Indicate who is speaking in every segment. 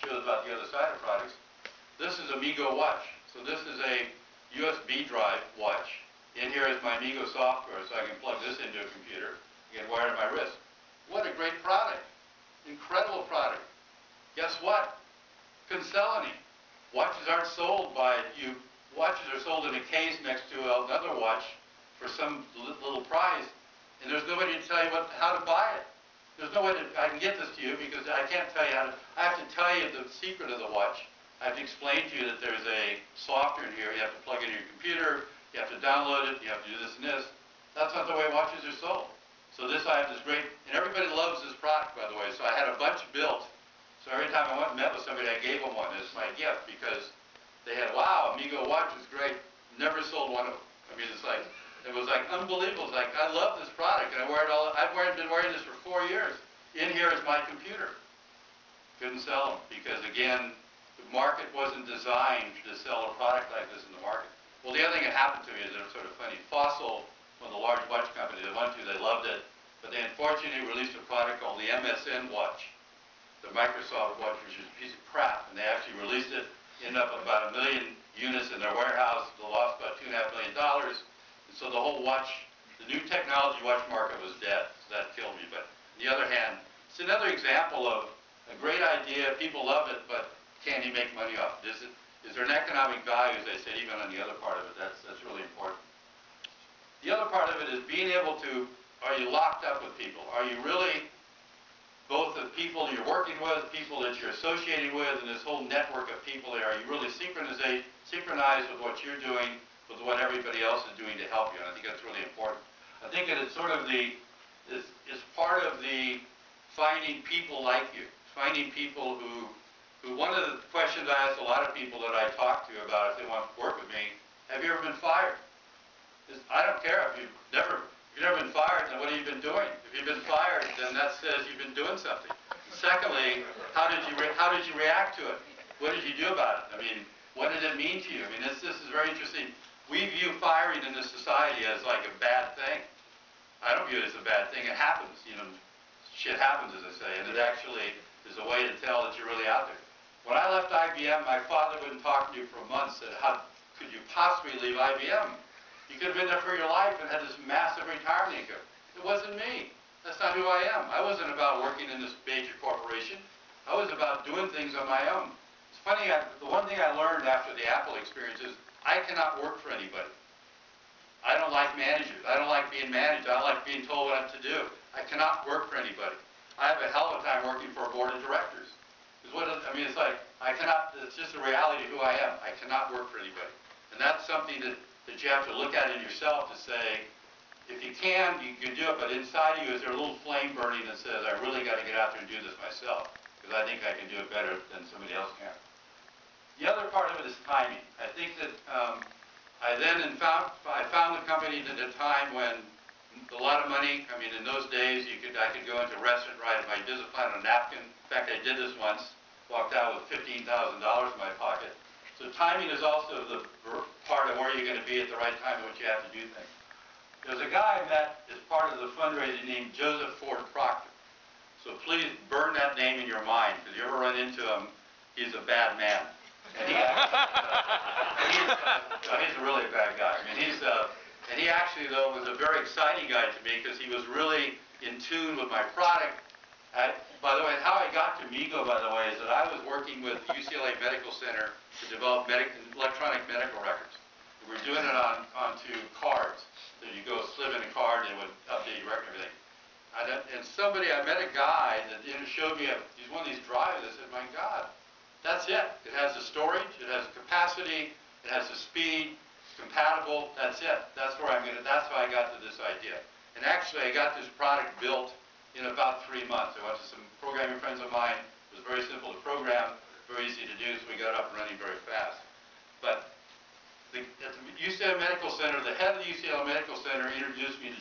Speaker 1: shows about the other side of products. This is a Migo watch. So this is a USB drive watch. In here is my Migo software, so I can plug this into a computer and wear it on my wrist. What a great product. Incredible product. Guess what? Couldn't sell any. Watches aren't sold by you. Watches are sold in a case next to another watch for some little price, and there's nobody to tell you how to buy it. There's no way I can get this to you because I can't tell you how to. I have to tell you the secret of the watch. I have to explain to you that there's a software in here. You have to plug it into your computer. You have to download it. You have to do this and this. That's not the way watches are sold. So this, I have this great, and everybody loves this product, by the way. So I had a bunch built. So every time I went and met with somebody, I gave them one as my gift because they had, wow, Migo watch is great. Never sold one of them. I mean, it's like, it was like unbelievable. It's like, I love this product, and I wear it all. I've been wearing this for 4 years. In here is my computer. Couldn't sell them because, again, the market wasn't designed to sell a product like this in the market. Well, the other thing that happened to me is it was sort of funny. Fossil, one of the large watch companies I went to, they loved it, but they unfortunately released a product called the MSN watch. The Microsoft watch, which is a piece of crap, and they actually released it, ended up with about 1 million units in their warehouse. They lost about $2.5 million. And so the whole watch, the new technology watch market was dead. So that killed me. But on the other hand, it's another example of a great idea. People love it, but can you make money off it? Is there an economic value, as I said, even on the other part of it? That's really important. The other part of it is being able to, are you locked up with people? Are you really both the people you're working with, people that you're associating with, and this whole network of people there, are you really synchronized with what you're doing, with what everybody else is doing to help you? And I think that's really important. I think that it's sort of it's part of the finding people like you, finding people who one of the questions I ask a lot of people that I talk to about if they want to work with me, have you ever been fired? I don't care if you've never been fired, then what have you been doing? If you've been fired, then that says you've been doing something. Secondly, how did you react to it? What did you do about it? I mean, what did it mean to you? I mean, this is very interesting. We view firing in this society as like a bad thing. I don't view it as a bad thing. It happens, you know, shit happens, as I say, and it actually is a way to tell that you're really out there. When I left IBM, my father wouldn't talk to me for months. Said, how could you possibly leave IBM? You could have been there for your life and had this massive retirement income. It wasn't me. That's not who I am. I wasn't about working in this major corporation. I was about doing things on my own. It's funny, the one thing I learned after the Apple experience is I cannot work for anybody. I don't like managers. I don't like being managed. I don't like being told what to do. I cannot work for anybody. I have a hell of a time working for a board of directors. I mean, it's like, it's just a reality of who I am. I cannot work for anybody. And that's something that you have to look at in yourself to say, if you can do it, but inside of you is there a little flame burning that says, I really got to get out there and do this myself, because I think I can do it better than somebody else can. The other part of it is timing. I think that I found the company at a time when a lot of money, I mean, in those days, I could go into a restaurant, write my business plan on a napkin. In fact, I did this once, walked out with $15,000 in my pocket. So timing is also the part of where you're going to be at the right time and what you have to do things. There's a guy I met as part of the fundraising named Joseph Ford Proctor. So please burn that name in your mind, because if you ever run into him, he's a bad man. And he's a really bad guy. I mean, and he actually, though, was a very exciting guy to me because he was really in tune with my product. By the way, how I got to Migo, by the way, is that I was working with UCLA Medical Center to develop electronic medical records. We were doing it onto cards. So you go slip in a card and it would update your record and everything. And I met a guy that showed me he's one of these drives. I said, my God, that's it. It has the storage, it has the capacity, it has the speed, it's compatible, that's it. That's how I got to this idea. And actually, I got this product built in about 3 months. I went to some programming friends of mine. It was very simple to program, very easy to do, so we got up and running very fast. But at the UCLA Medical Center, the head of the UCLA Medical Center introduced me to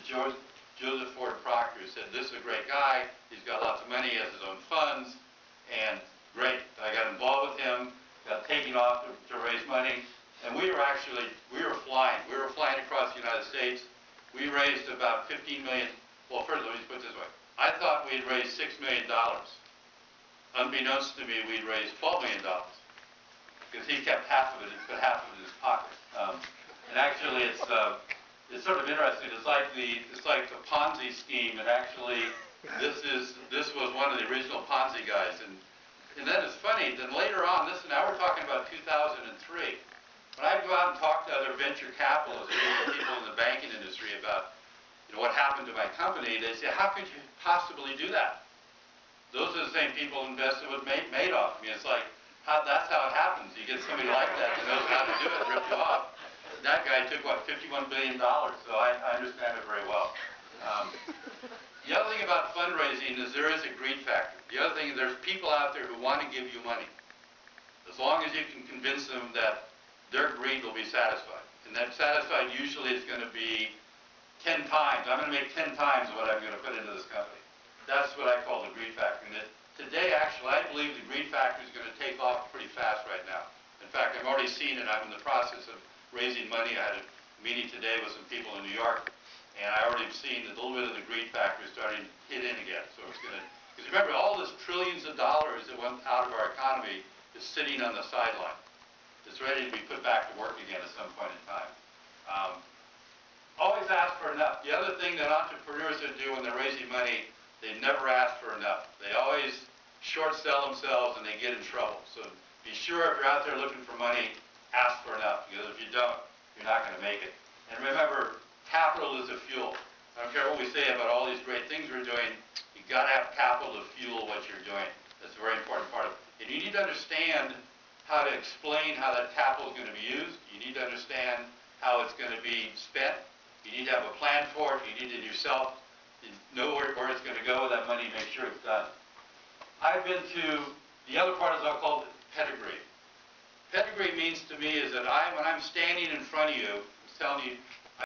Speaker 1: Joseph Ford Proctor. He said, this is a great guy. He's got lots of money. He has his own funds. And great. I got involved with him, got taken off to raise money. And we were flying. We were flying across the United States. We raised about $15 million. Well, first, let me put it this way. I thought we'd raised $6 million. unbeknownst to me, we'd raised $12 million. Because he kept half of it, he put half of it in his pocket. And actually, it's sort of interesting. It's like the Ponzi scheme, and actually, this was one of the original Ponzi guys. And then it's funny. Then later on, now we're talking about 2003. When I go out and talk to other venture capitalists, people in the banking industry about what happened to my company, they say, "How could you possibly do that?" Those are the same people who invested with Madoff. I mean, it's like that's how it happens. You get somebody like that who knows how to do it, rip you off. That guy took, what, $51 billion, so I understand it very well. The other thing about fundraising is there is a greed factor. The other thing is there's people out there who want to give you money. As long as you can convince them that their greed will be satisfied. And that satisfied usually is going to be 10 times. I'm going to make 10 times what I'm going to put into this company. That's what I call the greed factor. And today, actually, I believe the greed factor is going to take off pretty fast right now. In fact, I've already seen it. I'm in the process of raising money. I had a meeting today with some people in New York, and I already seen a little bit of the greed factor starting to hit in again. So it's going to, because remember, all this trillions of dollars that went out of our economy is sitting on the sideline. It's ready to be put back to work again at some point in time. Always ask for enough. The other thing that entrepreneurs do when they're raising money, they never ask for enough. They always short sell themselves and they get in trouble. So be sure if you're out there looking for money, ask for enough, because if you don't, you're not going to make it. And remember, capital is a fuel. I don't care what we say about all these great things we're doing, you've got to have capital to fuel what you're doing. That's a very important part of it. And you need to understand how to explain how that capital is going to be used. You need to understand how it's going to be spent. You need to have a plan for it. You need to yourself know where it's going to go with that money, make sure it's done. I've been to, the other part is I'll call it pedigree. Pedigree means to me is that when I'm standing in front of you, telling you,